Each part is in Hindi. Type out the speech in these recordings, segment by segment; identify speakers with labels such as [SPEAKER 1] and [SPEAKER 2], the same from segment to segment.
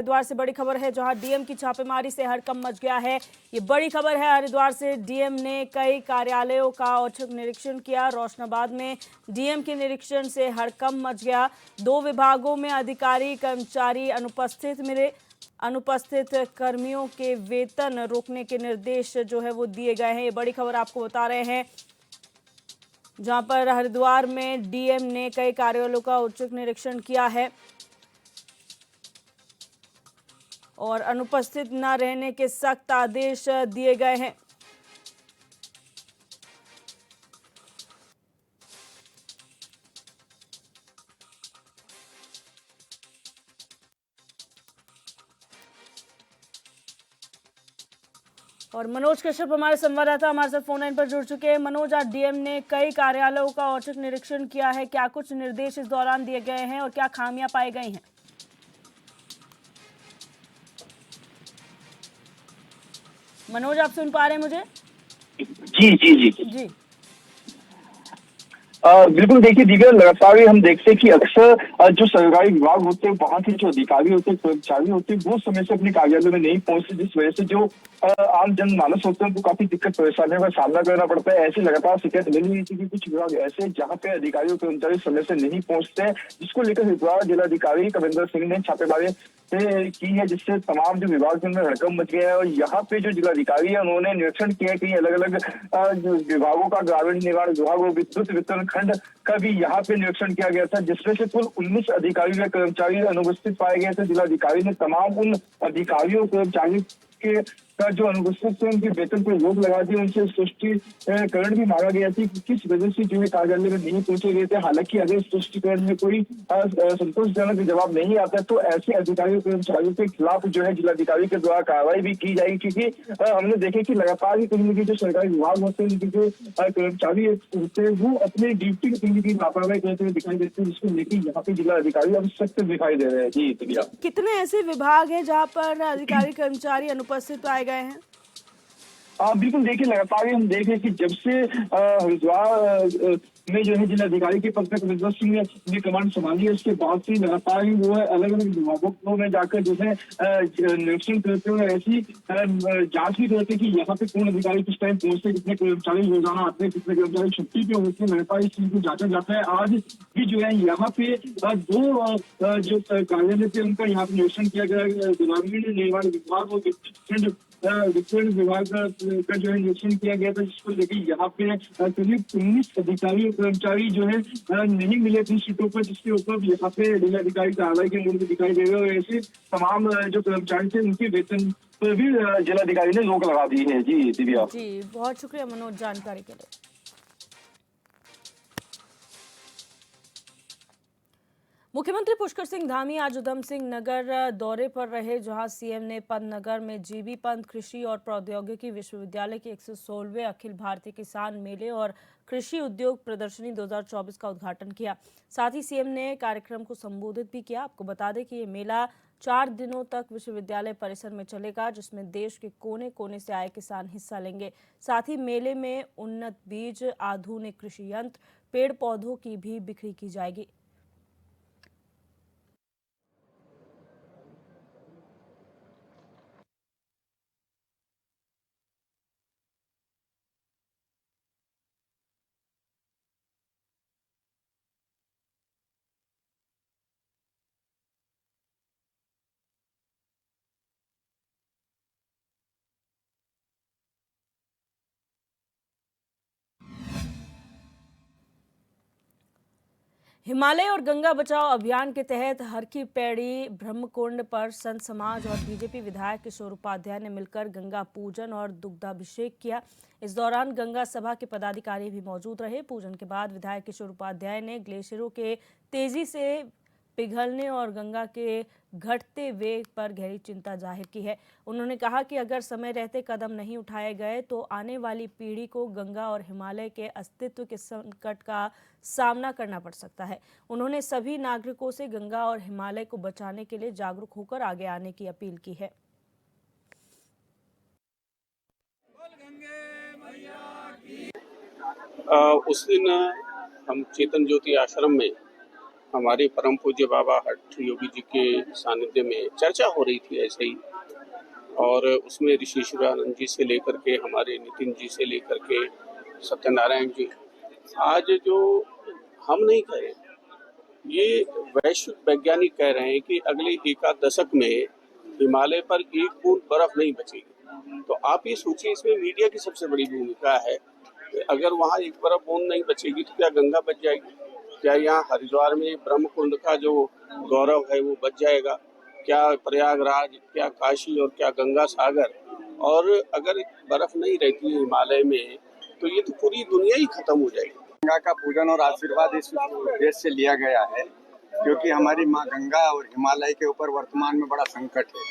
[SPEAKER 1] हरिद्वार से बड़ी खबर है, जहां डीएम की छापेमारी से हड़कंप मच गया है। ये बड़ी खबर है, हरिद्वार से डीएम ने कई कार्यालयों का औचक निरीक्षण किया। रोशनाबाद में डीएम के निरीक्षण से हड़कंप मच गया। 2 विभागों में अधिकारी कर्मचारी अनुपस्थित मिले। अनुपस्थित कर्मियों के वेतन रोकने के निर्देश जो है वो दिए गए हैं। ये बड़ी खबर आपको बता रहे हैं, जहां पर हरिद्वार में डीएम ने कई कार्यालयों का औचक निरीक्षण किया है और अनुपस्थित न रहने के सख्त आदेश दिए गए हैं। और मनोज कश्यप हमारे संवाददाता हमारे साथ फोन लाइन पर जुड़ चुके हैं। मनोज, आज डीएम ने कई कार्यालयों का औचक निरीक्षण किया है, क्या कुछ निर्देश इस दौरान दिए गए हैं और क्या खामियां पाई गई हैं? मनोज, आप सुन पा रहे हैं मुझे?
[SPEAKER 2] जी जी जी
[SPEAKER 1] जी।
[SPEAKER 2] बिल्कुल, देखिए दिव्या, लगातार हम देखते हैं कि अक्सर जो सरकारी विभाग होते हैं वहां के जो अधिकारी होते हैं, कर्मचारी होते हैं, वो समय से अपने कार्यालय में नहीं पहुंचते, जिस वजह से जो आम जनमानस होते हैं उनको काफी दिक्कत परेशानियों का सामना करना पड़ता है। ऐसी लगातार शिकायत मिल रही थी कि कुछ विभाग ऐसे जहाँ पे अधिकारी और कर्मचारी समय से नहीं पहुंचते हैं, जिसको लेकर हरिद्वार जिलाधिकारी कविंदर सिंह ने छापेमारी की है, जिससे तमाम जो विभाग के अंदर हड़कंप मच गया है। और यहाँ पे जो जिलाधिकारी है उन्होंने निरीक्षण किया कि अलग अलग विभागों का, ग्रामीण निर्माण विभाग और विद्युत वितरण खंड का भी यहाँ पे निरीक्षण किया गया था, जिसमें से कुल 19 अधिकारी व कर्मचारी अनुपस्थित पाए गए थे। जिलाधिकारी ने तमाम उन अधिकारियों कर्मचारियों के का जो अनुपस्थित थे उनके वेतन पर रोक लगा दी, उनसे स्पष्टीकरण भी मांगा गया थी कि किस वजह से जो है कार्यालय में नहीं पहुंचे गए थे। हालांकि अगर स्पष्टीकरण में कोई संतोषजनक जवाब नहीं आता तो ऐसे अधिकारियों कर्मचारियों के खिलाफ जो है जिलाधिकारी के द्वारा कार्रवाई भी की जाएगी, क्योंकि हमने देखे कि लगातार ही कहीं ना कहीं जो सरकारी विभाग होते हैं, उनके जो कर्मचारी होते हैं वो अपनी ड्यूटी की कहीं ना कहीं लापरवाही करते हुए दिखाई देते हैं, जिसको लेकर यहाँ पे जिला अधिकारी अब सख्त दिखाई दे रहे हैं। जी भैया,
[SPEAKER 1] कितने ऐसे विभाग हैं जहां पर अधिकारी कर्मचारी अनुपस्थित पाए गए हैं?
[SPEAKER 2] बिल्कुल, देखिए लगातार हम देख रहे हैं कि जब से हरिद्वार में जो है जिलाधिकारी के पद पर कविंदर सिंह ने कमांड संभाली है, उसके बाद से लगातार ही वो है अलग अलग विभागों में जाकर जो है निरीक्षण करते हुए ऐसी जांच भी करते कि यहाँ पे कौन अधिकारी किस टाइम पहुंचते, कितने कर्मचारी रोजाना आते हैं, कितने कर्मचारी छुट्टी पे होते हैं, लगातार इस चीज को जांचा जाता है। आज भी जो है यहाँ पे 2 जो कार्यालय थे उनका यहाँ पे निरीक्षण किया गया। ग्रामीण निर्माण विभाग और वितरण विभाग का जो है निरीक्षण किया गया था, जिसको लेकर यहाँ पे करीब 19 अधिकारी और कर्मचारी जो है नहीं मिले थे सीटों पर, जिसके ऊपर यहाँ पे जिलाधिकारी कार्रवाई के मूल्य दिखाई दे रहे हैं। और ऐसे तमाम जो कर्मचारी थे उनके वेतन पर भी जिलाधिकारी ने रोक लगा दी है। जी दिव्या
[SPEAKER 1] जी, बहुत शुक्रिया मनोज जानकारी के लिए। मुख्यमंत्री पुष्कर सिंह धामी आज उधम सिंह नगर दौरे पर रहे, जहां सीएम ने पंतनगर में जीबी पंत कृषि और प्रौद्योगिकी विश्वविद्यालय के 116वें अखिल भारतीय किसान मेले और कृषि उद्योग प्रदर्शनी 2024 का उद्घाटन किया। साथ ही सीएम ने कार्यक्रम को संबोधित भी किया। आपको बता दें कि ये मेला 4 दिनों तक विश्वविद्यालय परिसर में चलेगा, जिसमें देश के कोने कोने से आए किसान हिस्सा लेंगे। साथ ही मेले में उन्नत बीज, आधुनिक कृषि यंत्र, पेड़ पौधों की भी बिक्री की जाएगी। हिमालय और गंगा बचाओ अभियान के तहत हर की पैड़ी ब्रह्मकुंड पर संत समाज और बीजेपी विधायक किशोर उपाध्याय ने मिलकर गंगा पूजन और दुग्धाभिषेक किया। इस दौरान गंगा सभा के पदाधिकारी भी मौजूद रहे। पूजन के बाद विधायक किशोर उपाध्याय ने ग्लेशियरों के तेजी से पिघलने और गंगा के घटते वेग पर गहरी चिंता जाहिर की है। उन्होंने कहा कि अगर समय रहते कदम नहीं उठाए गए तो आने वाली पीढ़ी को गंगा और हिमालय के अस्तित्व के संकट का सामना करना पड़ सकता है। उन्होंने सभी नागरिकों से गंगा और हिमालय को बचाने के लिए जागरूक होकर आगे आने की अपील की है।
[SPEAKER 3] उस दिन हम चेतन ज्योति आश्रम में हमारे परम पूज्य बाबा हठ योगी जी के सानिध्य में चर्चा हो रही थी ऐसे ही, और उसमें ऋषि शिवानंद जी से लेकर के हमारे नितिन जी से लेकर के सत्यनारायण जी, आज जो हम नहीं कह रहे, ये वैश्विक वैज्ञानिक कह रहे हैं कि अगले एकाध दशक में हिमालय पर एक बूंद बर्फ नहीं बचेगी। तो आप ये सोचिए, इसमें मीडिया की सबसे बड़ी भूमिका है। अगर वहाँ एक बर्फ बूंद नहीं बचेगी तो क्या गंगा बच जाएगी? क्या यहाँ हरिद्वार में ब्रह्म कुंड का जो गौरव है वो बच जाएगा? क्या प्रयागराज, क्या काशी और क्या गंगा सागर? और अगर बर्फ नहीं रहती हिमालय में तो ये तो पूरी दुनिया ही खत्म हो जाएगी।
[SPEAKER 4] गंगा का पूजन और आशीर्वाद इस उद्देश्य से लिया गया है क्योंकि हमारी माँ गंगा और हिमालय के ऊपर वर्तमान में बड़ा संकट है।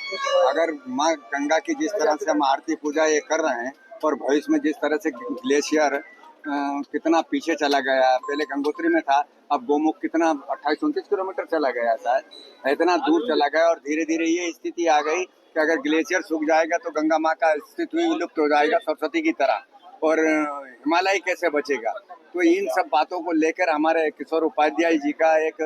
[SPEAKER 4] अगर माँ गंगा की जिस तरह से हम आरती पूजा ये कर रहे हैं और भविष्य में जिस तरह से ग्लेशियर कितना पीछे चला गया, पहले गंगोत्री में था, अब गोमुख कितना 28-29 किलोमीटर चला गया था, इतना दूर चला गया और धीरे धीरे ये स्थिति आ गई कि अगर ग्लेशियर सूख जाएगा तो गंगा माँ का अस्तित्व ही विलुप्त हो जाएगा सरस्वती की तरह, और हिमालय कैसे बचेगा। तो इन सब बातों को लेकर हमारे किशोर उपाध्याय जी का एक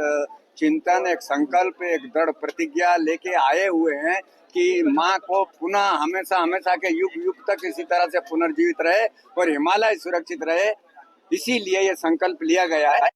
[SPEAKER 4] चिंतन, एक संकल्प, एक दृढ़ प्रतिज्ञा लेके आए हुए हैं कि माँ को पुनः हमेशा हमेशा के युग युग तक इसी तरह से पुनर्जीवित रहे और हिमालय सुरक्षित रहे, इसीलिए ये संकल्प लिया गया है।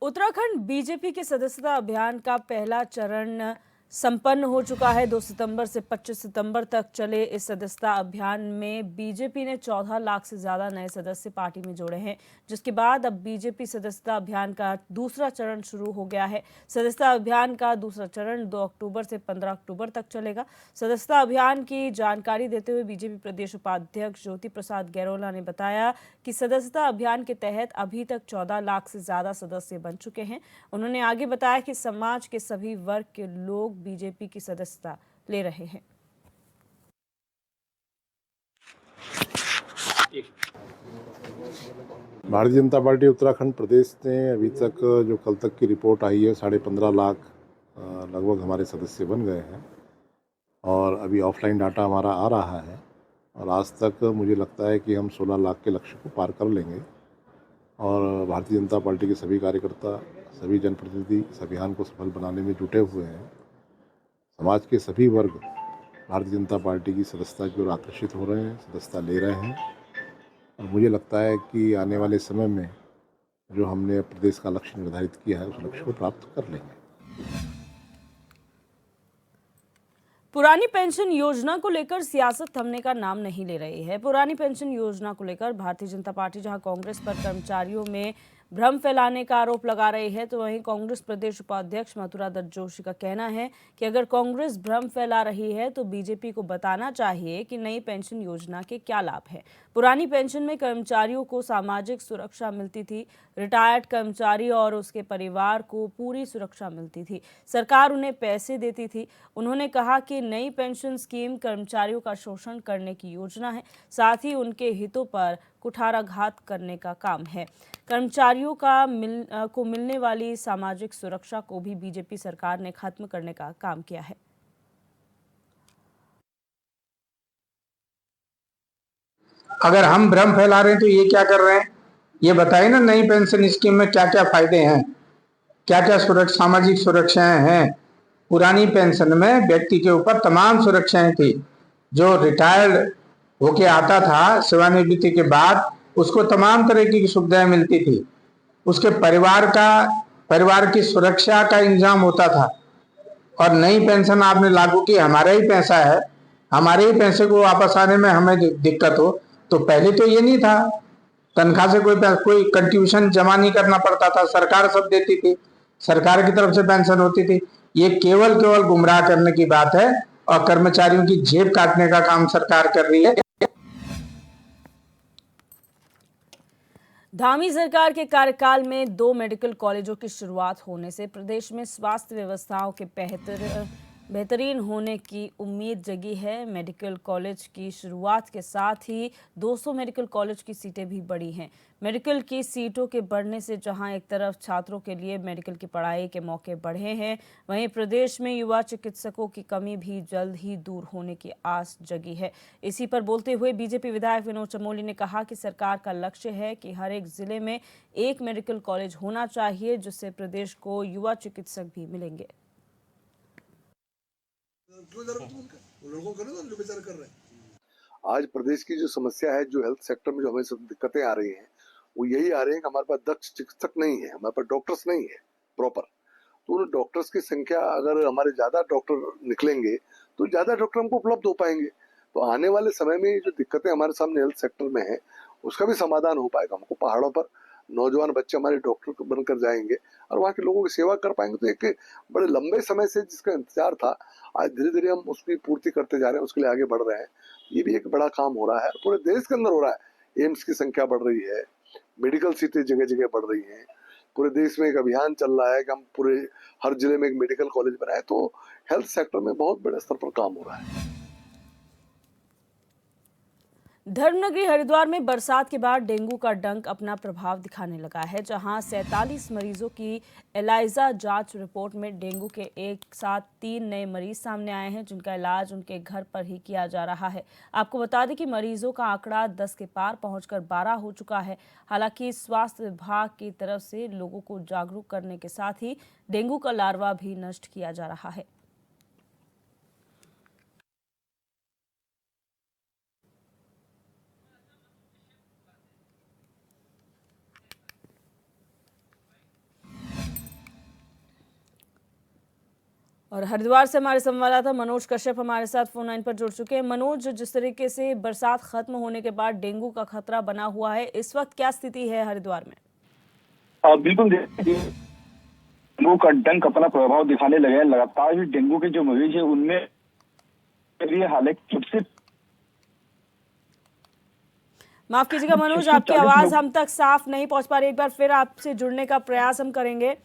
[SPEAKER 1] उत्तराखंड बीजेपी के सदस्यता अभियान का पहला चरण संपन्न हो चुका है। 2 सितंबर से 25 सितंबर तक चले इस सदस्यता अभियान में बीजेपी ने 14 लाख से ज्यादा नए सदस्य पार्टी में जोड़े हैं, जिसके बाद अब बीजेपी सदस्यता अभियान का दूसरा चरण शुरू हो गया है। सदस्यता अभियान का दूसरा चरण 2 अक्टूबर से 15 अक्टूबर तक चलेगा। सदस्यता अभियान की जानकारी देते हुए बीजेपी प्रदेश उपाध्यक्ष ज्योति प्रसाद गैरोला ने बताया कि सदस्यता अभियान के तहत अभी तक 14 लाख से ज्यादा सदस्य बन चुके हैं। उन्होंने आगे बताया कि समाज के सभी वर्ग के लोग बीजेपी की सदस्यता ले रहे हैं।
[SPEAKER 5] भारतीय जनता पार्टी उत्तराखंड प्रदेश ने अभी तक जो कल तक की रिपोर्ट आई है 15.5 लाख लगभग हमारे सदस्य बन गए हैं, और अभी ऑफलाइन डाटा हमारा आ रहा है और आज तक मुझे लगता है कि हम 16 लाख के लक्ष्य को पार कर लेंगे। और भारतीय जनता पार्टी के सभी कार्यकर्ता, सभी जनप्रतिनिधि इस अभियान को सफल बनाने में जुटे हुए हैं। समाज के सभी वर्ग भारतीय जनता पार्टी की सदस्यता की ओर आकर्षित हो रहे हैं, सदस्यता ले रहे हैं, और मुझे लगता है कि आने वाले समय में जो हमने प्रदेश का लक्ष्य निर्धारित किया है उस लक्ष्य को प्राप्त कर लेंगे।
[SPEAKER 1] पुरानी पेंशन योजना को लेकर सियासत थमने का नाम नहीं ले रही है। पुरानी पेंशन योजना को लेकर भारतीय जनता पार्टी जहां कांग्रेस पर कर्मचारियों में भ्रम फैलाने का आरोप लगा रही है, तो वहीं कांग्रेस प्रदेश उपाध्यक्ष मथुरा दत्त जोशी का कहना है कि अगर कांग्रेस भ्रम फैला रही है तो बीजेपी को बताना चाहिए कि नई पेंशन योजना के क्या लाभ है। पुरानी पेंशन में कर्मचारियों को सामाजिक सुरक्षा मिलती थी, रिटायर्ड कर्मचारी और उसके परिवार को पूरी सुरक्षा मिलती थी, सरकार उन्हें पैसे देती थी। उन्होंने कहा कि नई पेंशन स्कीम कर्मचारियों का शोषण करने की योजना है, साथ ही उनके हितों पर कुठाराघात करने का काम है। कर्मचारियों को मिलने वाली सामाजिक सुरक्षा को भी बीजेपी सरकार ने खत्म करने का काम किया है।
[SPEAKER 6] अगर हम भ्रम फैला रहे हैं तो ये क्या कर रहे हैं, ये बताइए ना। नई पेंशन स्कीम में क्या क्या फायदे हैं, क्या क्या सामाजिक सुरक्षाएं हैं। पुरानी पेंशन में व्यक्ति के ऊपर तमाम सुरक्षाएं थी। जो रिटायर्ड होके आता था सेवानिवृत्ति के बाद, उसको तमाम तरह की सुविधाएं मिलती थी। उसके परिवार की सुरक्षा का इंतजाम होता था। और नई पेंशन आपने लागू की, हमारा ही पैसा है, हमारे ही पैसे को वापस आने में हमें दिक्कत हो, तो पहले तो ये नहीं था। तनख्वाह से कोई कंट्रीब्यूशन जमा नहीं करना पड़ता था, सरकार सब देती थी, सरकार की तरफ से पेंशन होती थी। ये केवल गुमराह करने की बात है और कर्मचारियों की जेब काटने का काम सरकार कर रही है।
[SPEAKER 1] धामी सरकार के कार्यकाल में 2 मेडिकल कॉलेजों की शुरुआत होने से प्रदेश में स्वास्थ्य व्यवस्थाओं के बेहतर बेहतरीन होने की उम्मीद जगी है। मेडिकल कॉलेज की शुरुआत के साथ ही 200 मेडिकल कॉलेज की सीटें भी बढ़ी हैं। मेडिकल की सीटों के बढ़ने से जहां एक तरफ छात्रों के लिए मेडिकल की पढ़ाई के मौके बढ़े हैं, वहीं प्रदेश में युवा चिकित्सकों की कमी भी जल्द ही दूर होने की आस जगी है। इसी पर बोलते हुए बीजेपी विधायक विनोद चमोली ने कहा कि सरकार का लक्ष्य है कि हर एक जिले में एक मेडिकल कॉलेज होना चाहिए, जिससे प्रदेश को युवा चिकित्सक भी मिलेंगे।
[SPEAKER 7] आज प्रदेश की जो समस्या है, जो हेल्थ सेक्टर में जो हमें सब दिक्कतें आ रही हैं, वो यही आ रही है कि हमारे पास दक्ष चिकित्सक नहीं है, हमारे पास डॉक्टर्स नहीं है प्रॉपर। तो उन डॉक्टर्स की संख्या, अगर हमारे ज्यादा डॉक्टर निकलेंगे तो ज्यादा डॉक्टर हमको उपलब्ध हो पाएंगे। तो आने वाले समय में जो दिक्कतें हमारे सामने हेल्थ सेक्टर में है, उसका भी समाधान हो पाएगा। हमको पहाड़ों पर नौजवान बच्चे हमारे डॉक्टर बनकर जाएंगे और वहाँ के लोगों की सेवा कर पाएंगे। तो एक बड़े लंबे समय से जिसका इंतजार था, आज धीरे धीरे हम उसकी पूर्ति करते जा रहे हैं, उसके लिए आगे बढ़ रहे हैं। ये भी एक बड़ा काम हो रहा है, पूरे देश के अंदर हो रहा है। एम्स की संख्या बढ़ रही है, मेडिकल सीटें जगह जगह बढ़ रही हैं। पूरे देश में एक अभियान चल रहा है कि हम पूरे हर जिले में एक मेडिकल कॉलेज बनाए। तो हेल्थ सेक्टर में बहुत बड़े स्तर पर काम हो रहा है।
[SPEAKER 1] धर्मनगरी हरिद्वार में बरसात के बाद डेंगू का डंक अपना प्रभाव दिखाने लगा है, जहां 47 मरीजों की एलाइजा जांच रिपोर्ट में डेंगू के एक साथ 3 नए मरीज सामने आए हैं, जिनका इलाज उनके घर पर ही किया जा रहा है। आपको बता दें कि मरीजों का आंकड़ा 10 के पार पहुंचकर 12 हो चुका है। हालांकि स्वास्थ्य विभाग की तरफ से लोगों को जागरूक करने के साथ ही डेंगू का लार्वा भी नष्ट किया जा रहा है। और हरिद्वार से हमारे संवाददाता मनोज कश्यप हमारे साथ फोन लाइन पर जुड़ चुके हैं। मनोज, जिस तरीके से बरसात खत्म होने के बाद डेंगू का खतरा बना हुआ है, इस वक्त क्या स्थिति है हरिद्वार में?
[SPEAKER 2] बिल्कुल, डेंगू का डंक अपना प्रभाव दिखाने लगे हैं। लगातार डेंगू के जो मरीज है उनमें हालांकि सबसे
[SPEAKER 1] माफ कीजिएगा मनोज, आपकी आवाज हम तक साफ नहीं पहुंच पा रही। एक बार फिर आपसे जुड़ने का प्रयास हम करेंगे।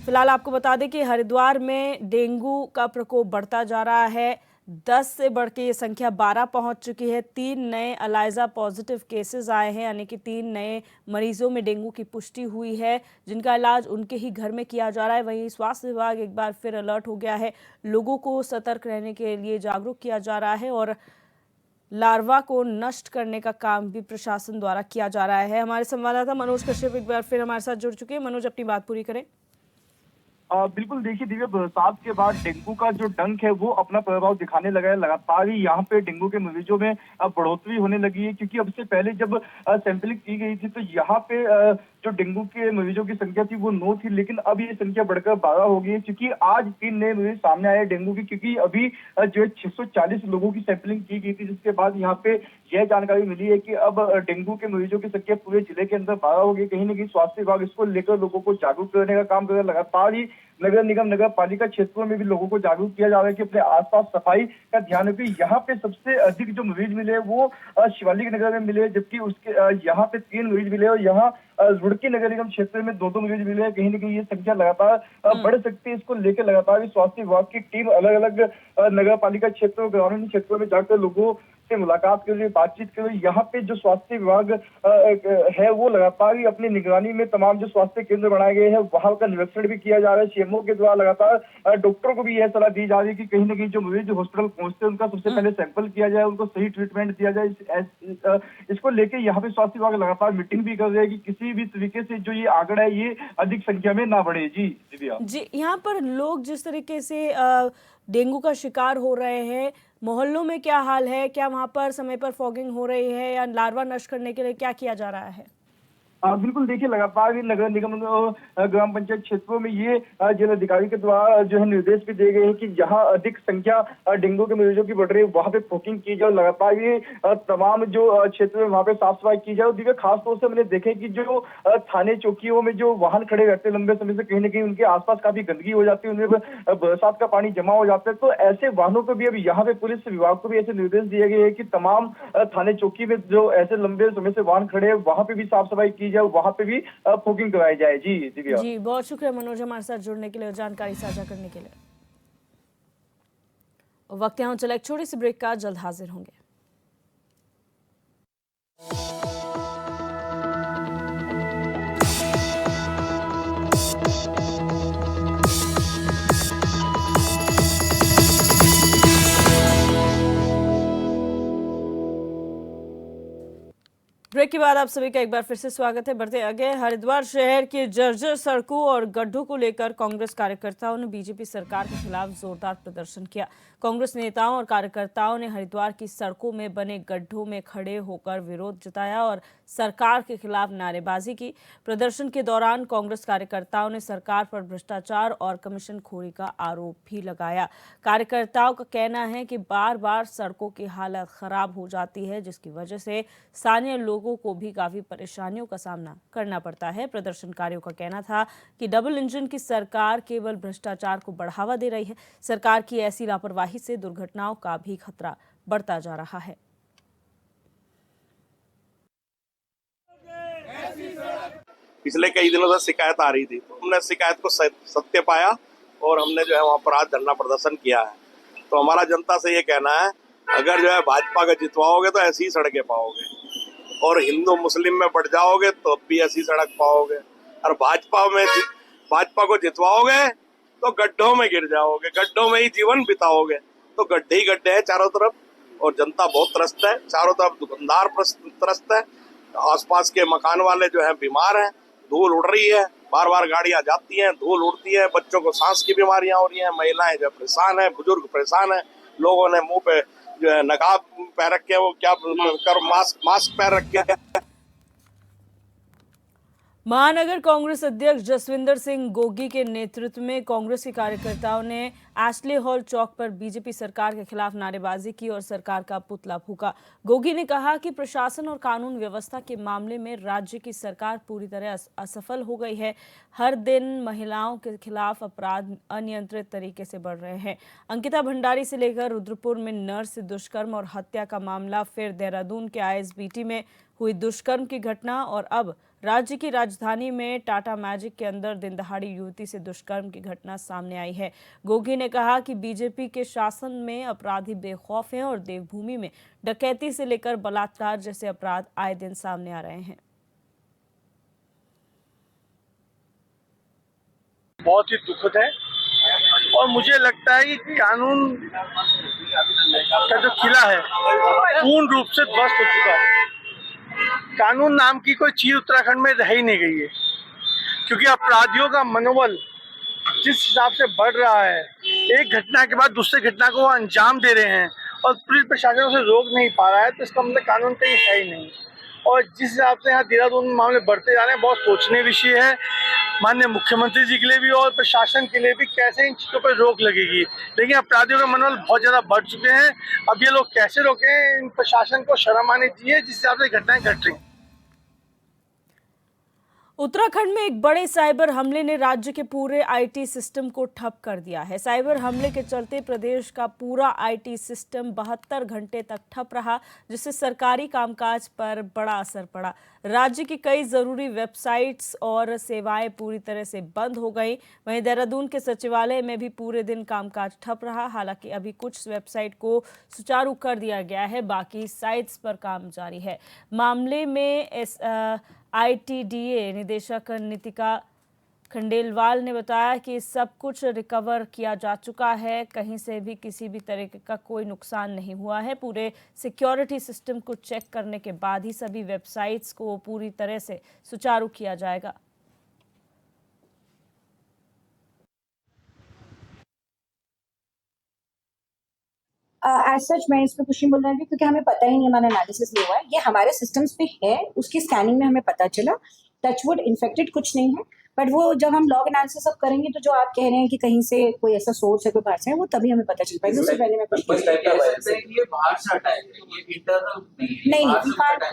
[SPEAKER 1] फिलहाल आपको बता दें कि हरिद्वार में डेंगू का प्रकोप बढ़ता जा रहा है। 10 से बढ़ के ये संख्या 12 पहुंच चुकी है। 3 नए एलाइजा पॉजिटिव केसेस आए हैं, यानी कि 3 नए मरीजों में डेंगू की पुष्टि हुई है, जिनका इलाज उनके ही घर में किया जा रहा है। वहीं स्वास्थ्य विभाग एक बार फिर अलर्ट हो गया है। लोगों को सतर्क रहने के लिए जागरूक किया जा रहा है और लार्वा को नष्ट करने का काम भी प्रशासन द्वारा किया जा रहा है। हमारे संवाददाता मनोज कश्यप एक बार फिर हमारे साथ जुड़ चुके हैं। मनोज, अपनी बात पूरी करें।
[SPEAKER 2] बिल्कुल, देखिए दिव्या, बरसात के बाद डेंगू का जो डंक है वो अपना प्रभाव दिखाने लगा है। लगातार ही यहाँ पे डेंगू के मरीजों में बढ़ोतरी होने लगी है, क्योंकि अब से पहले जब सैंपलिंग की गई थी तो यहाँ पे जो डेंगू के मरीजों की संख्या थी वो 9 थी, लेकिन अब ये संख्या बढ़कर 12 हो गई है, क्योंकि आज 3 नए मरीज सामने आए डेंगू की। क्योंकि अभी जो है 640 लोगों की सैंपलिंग की गई थी, जिसके बाद यहाँ पे यह जानकारी मिली है कि अब डेंगू के मरीजों की संख्या पूरे जिले के अंदर 12 हो गई। कहीं ना कहीं स्वास्थ्य विभाग इसको लेकर लोगों को जागरूक करने का काम कर रहा है। लगातार ही नगर निगम, नगर पालिका क्षेत्रों में भी लोगों को जागरूक किया जा रहा है कि अपने आसपास सफाई का ध्यान रखें। यहाँ पे सबसे अधिक जो मरीज मिले वो शिवालिक नगर में मिले, जबकि उसके यहाँ पे 3 मरीज मिले और यहाँ रुड़की नगर निगम क्षेत्र में 2-2 मरीज मिले। कहीं ना कहीं ये संख्या लगातार बढ़ सकती है। इसको लेकर लगातार स्वास्थ्य विभाग की टीम अलग अलग नगर पालिका क्षेत्रों, ग्रामीण क्षेत्रों में जाकर लोगों से मुलाकात कर रही है, बातचीत कर रही है। यहाँ पे जो स्वास्थ्य विभाग है वो लगातार ही अपनी निगरानी में तमाम जो स्वास्थ्य केंद्र बनाए गए हैं वहां का निरीक्षण भी किया जा रहा है। सीएमओ के द्वारा लगातार डॉक्टरों को भी यह सलाह दी जा रही है कि कहीं ना कहीं जो मरीज हॉस्पिटल पहुंचते हैं उनका सबसे पहले सैंपल किया जाए, उनको सही ट्रीटमेंट दिया जाए। इसको लेकर यहाँ पे स्वास्थ्य विभाग लगातार मीटिंग भी कर रहे हैं कि किसी भी तरीके से जो ये आंकड़ा है ये अधिक संख्या में ना बढ़े। जी दिव्या
[SPEAKER 1] जी, यहाँ पर लोग जिस तरीके से डेंगू का शिकार हो रहे हैं, मोहल्लों में क्या हाल है? क्या वहां पर समय पर फॉगिंग हो रही है या लार्वा नष्ट करने के लिए क्या किया जा रहा है?
[SPEAKER 2] बिल्कुल, देखिए लगातार ही नगर निगम ग्राम पंचायत क्षेत्रों में ये जिलाधिकारी के द्वारा जो है निर्देश भी दिए गए हैं कि जहां अधिक संख्या डेंगू के मरीजों की बढ़ रही है वहां पे फोकिंग की जाए। लगातार ये तमाम जो क्षेत्र में वहां पे साफ सफाई की जाए। और दिव्य खास तौर से मैंने देखे कि जो थाने चौकियों में जो वाहन खड़े रहते हैं लंबे समय से, कहीं ना कहीं उनके आसपास काफी गंदगी हो जाती है, उनमें बरसात का पानी जमा हो जाता है। तो ऐसे वाहनों को भी अब यहाँ पे पुलिस विभाग को भी ऐसे निर्देश दिए गए हैं कि तमाम थाने चौकी में जो ऐसे लंबे समय से वाहन खड़े हैं वहां पे भी साफ सफाई की जाए, वहां पे भी फॉगिंग कराई जाए। जी दिव्या
[SPEAKER 1] जी, बहुत शुक्रिया मनोज हमारे साथ जुड़ने के लिए और जानकारी साझा करने के लिए। वक्त यहाँ चला एक छोटी सी ब्रेक का, जल्द हाजिर होंगे। ब्रेक के बाद आप सभी का एक बार फिर से स्वागत है। बढ़ते आगे, हरिद्वार शहर की जर्जर सड़कों और गड्ढों को लेकर कांग्रेस कार्यकर्ताओं ने बीजेपी सरकार के खिलाफ जोरदार प्रदर्शन किया। कांग्रेस नेताओं और कार्यकर्ताओं ने हरिद्वार की सड़कों में बने गड्ढों में खड़े होकर विरोध जताया और सरकार के खिलाफ नारेबाजी की। प्रदर्शन के दौरान कांग्रेस कार्यकर्ताओं ने सरकार पर भ्रष्टाचार और कमीशनखोरी का आरोप भी लगाया। कार्यकर्ताओं का कहना है कि बार बार सड़कों की हालत खराब हो जाती है, जिसकी वजह से स्थानीय लोगों को भी काफी परेशानियों का सामना करना पड़ता है। प्रदर्शनकारियों का कहना था कि डबल इंजन की सरकार केवल भ्रष्टाचार को बढ़ावा दे रही है। सरकार की ऐसी लापरवाही से दुर्घटनाओं का भी खतरा बढ़ता जा रहा है।
[SPEAKER 8] पिछले कई दिनों से शिकायत आ रही थी, तो हमने शिकायत को सत्य पाया और हमने जो है वहाँ पर आज धरना प्रदर्शन किया है। तो हमारा जनता से ये कहना है, अगर जो है भाजपा का जितवाओगे तो ऐसी ही सड़कें पाओगे, और हिंदू मुस्लिम में बढ़ जाओगे तो भी ऐसी सड़क पाओगे, और भाजपा को जितवाओगे तो गड्ढों में गिर जाओगे, गड्ढों में ही जीवन बिताओगे। तो गड्ढे ही गड्ढे हैं चारों तरफ, और जनता बहुत त्रस्त है, चारों तरफ दुकानदार त्रस्त है, आसपास के मकान वाले जो है बीमार हैं, धूल उड़ रही है, बार बार गाड़ियां जाती हैं, धूल उड़ती है, बच्चों को सांस की बीमारियां हो रही हैं, महिलाएं जो परेशान है, बुजुर्ग परेशान है, लोगों ने मुंह पे जो है नकाब पैर रखे, वो क्या कर मास्क पैर रखे।
[SPEAKER 1] महानगर कांग्रेस अध्यक्ष जसविंदर सिंह गोगी के नेतृत्व में कांग्रेस के कार्यकर्ताओं ने एशले हॉल चौक पर बीजेपी सरकार के खिलाफ नारेबाजी की और सरकार का पुतला फूंका। गोगी ने कहा कि प्रशासन और कानून व्यवस्था के मामले में राज्य की सरकार पूरी तरह असफल हो गई है। हर दिन महिलाओं के खिलाफ अपराध अनियंत्रित तरीके से बढ़ रहे हैं। अंकिता भंडारी से लेकर रुद्रपुर में नर्स से दुष्कर्म और हत्या का मामला, फिर देहरादून के आईएसबीटी में हुई दुष्कर्म की घटना, और अब राज्य की राजधानी में टाटा मैजिक के अंदर दिन दहाड़ी युवती से दुष्कर्म की घटना सामने आई है। गोगी ने कहा कि बीजेपी के शासन में अपराधी बेखौफ हैं और देवभूमि में डकैती से लेकर बलात्कार जैसे अपराध आए दिन सामने आ रहे हैं।
[SPEAKER 9] बहुत ही दुखद है, और मुझे लगता है कि कानून का जो किला है पूर्ण रूप से ध्वस्त हो चुका है। कानून नाम की कोई चीज उत्तराखंड में रह ही नहीं गई है, क्योंकि अपराधियों का मनोबल जिस हिसाब से बढ़ रहा है, एक घटना के बाद दूसरे घटना को अंजाम दे रहे हैं और पुलिस प्रशासन उसे रोक नहीं पा रहा है, तो इसका मतलब कानून कहीं है ही नहीं। और जिस हिसाब से यहाँ देहरादून में मामले बढ़ते जा रहे हैं, बहुत सोचनीय विषय है माननीय मुख्यमंत्री जी के लिए भी और प्रशासन के लिए भी, कैसे इन चीज़ों पर रोक लगेगी। लेकिन अपराधियों का मनोबल बहुत ज़्यादा बढ़ चुके हैं। अब ये लोग कैसे रोकें, इन प्रशासन को शर्म आनी चाहिए जिस हिसाब से घटनाएं घट रही हैं।
[SPEAKER 1] उत्तराखंड में एक बड़े साइबर हमले ने राज्य के पूरे आईटी सिस्टम को ठप कर दिया है। साइबर हमले के चलते प्रदेश का पूरा आईटी सिस्टम 72 घंटे तक ठप रहा, जिससे सरकारी कामकाज पर बड़ा असर पड़ा। राज्य की कई जरूरी वेबसाइट्स और सेवाएं पूरी तरह से बंद हो गई। वहीं देहरादून के सचिवालय में भी पूरे दिन कामकाज ठप रहा। हालांकि अभी कुछ वेबसाइट को सुचारू कर दिया गया है, बाकी साइट्स पर काम जारी है। मामले में आईटीडीए निदेशक नितिका खंडेलवाल ने बताया कि सब कुछ रिकवर किया जा चुका है, कहीं से भी किसी भी तरह का कोई नुकसान नहीं हुआ है। पूरे सिक्योरिटी सिस्टम को चेक करने के बाद ही सभी वेबसाइट्स को पूरी तरह से सुचारू किया जाएगा।
[SPEAKER 10] एज सच मैं इस पर कुछ नहीं बोल रही थी, क्योंकि हमें पता ही नहीं, हमारा एनालिसिस नहीं हुआ है। ये हमारे सिस्टम्स पे है, उसकी स्कैनिंग में हमें पता चला। टचवुड इन्फेक्टेड कुछ नहीं है, बट वो जब हम लॉग एनालिसिस अब करेंगे तो जो आप कह रहे हैं कि कहीं से कोई ऐसा सोर्स है, कोई बाहर से है, वो तभी हमें पता चल पाएगा। उससे पहले मैं कुछ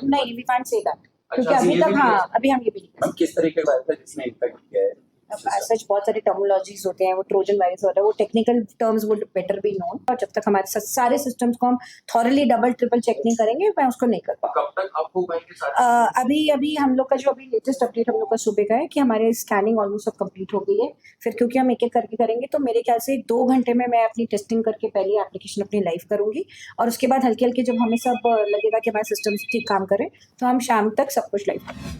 [SPEAKER 10] नहीं, वी कांट से दैट, क्योंकि अभी तक अभी हम ये भी नहीं कर सकते।
[SPEAKER 11] किस तरीके का वायरस जिसने इन्फेक्ट किया है?
[SPEAKER 10] सच बहुत सारे टर्मिनोलॉजीज होते हैं, वो ट्रोजन वायरस होता है, वो technical terms would better be known, और जब तक हमारे सारे सिस्टम्स को हम थॉरली डबल ट्रिपल चेक नहीं करेंगे मैं उसको नहीं कर पाऊंगा।
[SPEAKER 11] कब तक आप हो पाएंगे?
[SPEAKER 10] अभी हम लोग का जो अभी लेटेस्ट अपडेट हम लोग का सुबह का है कि हमारे स्कैनिंग ऑलमोस्ट सब कंप्लीट हो गई है। फिर क्योंकि हम एक एक करके करेंगे तो मेरे ख्याल से 2 घंटे में मैं अपनी टेस्टिंग करके पहले एप्लीकेशन अपनी लाइव करूंगी, और उसके बाद हल्के हल्के जब हमें सब लगेगा कि हमारे सिस्टम्स ठीक काम करें तो हम शाम तक सब कुछ लाइव करेंगे।